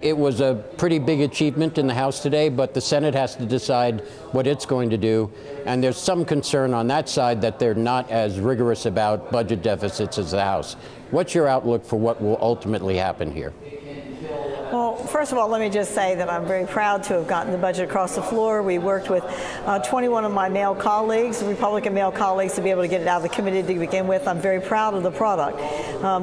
It was a pretty big achievement in the House today, but the Senate has to decide what it's going to do. And there's some concern on that side that they're not as rigorous about budget deficits as the House. What's your outlook for what will ultimately happen here? Well, first of all, let me just say that I'm very proud to have gotten the budget across the floor. We worked with 21 of my male colleagues, Republican male colleagues, to be able to get it out of the committee to begin with. I'm very proud of the product.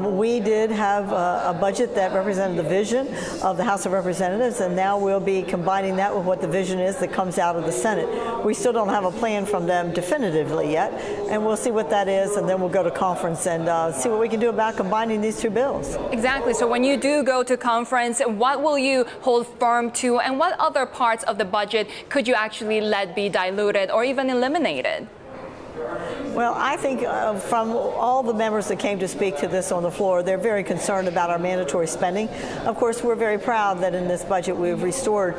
We did have a budget that represented the vision of the House of Representatives, and now we'll be combining that with what the vision is that comes out of the Senate. We still don't have a plan from them definitively yet, and we'll see what that is, and then we'll go to conference and see what we can do about combining these two bills. Exactly. So when you do go to conference, what will you hold firm to, and what other parts of the budget could you actually let be diluted or even eliminated? Well, I think from all the members that came to speak to this on the floor, they're very concerned about our mandatory spending. Of course, we're very proud that in this budget we've restored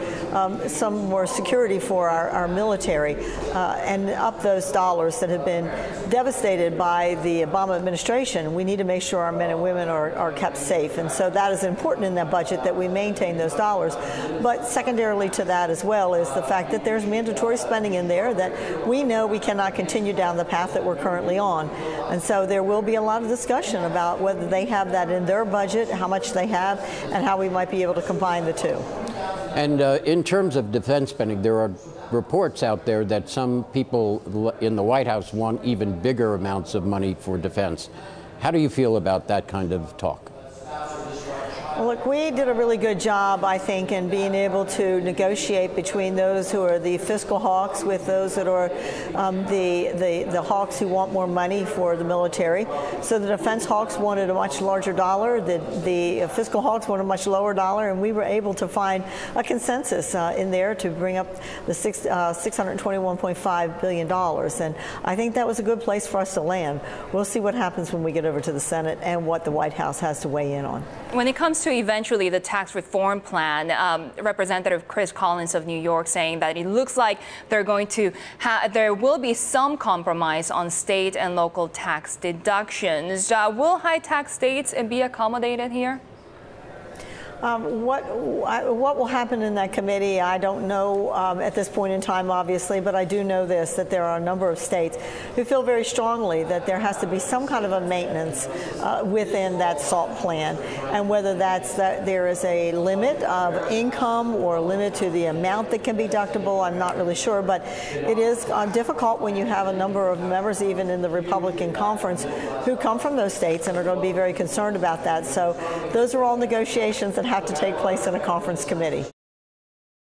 some more security for our military and up those dollars that have been devastated by the Obama administration. We need to make sure our men and women are kept safe, and so that is important in that budget that we maintain those dollars. But secondarily to that as well is the fact that there's mandatory spending in there that we know we cannot continue down the path that we're currently on. And so there will be a lot of discussion about whether they have that in their budget, how much they have, and how we might be able to combine the two. And in terms of defense spending, there are reports out there that some people in the White House want even bigger amounts of money for defense. How do you feel about that kind of talk? Well, look, we did a really good job, I think, in being able to negotiate between those who are the fiscal hawks with those that are the hawks who want more money for the military. So the defense hawks wanted a much larger dollar, the fiscal hawks wanted a much lower dollar, and we were able to find a consensus in there to bring up the $621.5 billion. And I think that was a good place for us to land. We'll see what happens when we get over to the Senate and what the White House has to weigh in on. When it comes to eventually the tax reform plan, Representative Chris Collins of New York saying that it looks like there will be some compromise on state and local tax deductions. Will high tax states be accommodated here? What will happen in that committee, I don't know at this point in time, obviously, but I do know this, that there are a number of states who feel very strongly that there has to be some kind of a maintenance within that SALT plan, and whether that's that there is a limit of income or a limit to the amount that can be deductible, I'm not really sure, but it is difficult when you have a number of members, even in the Republican conference, who come from those states and are going to be very concerned about that. So those are all negotiations that have to take place in a conference committee.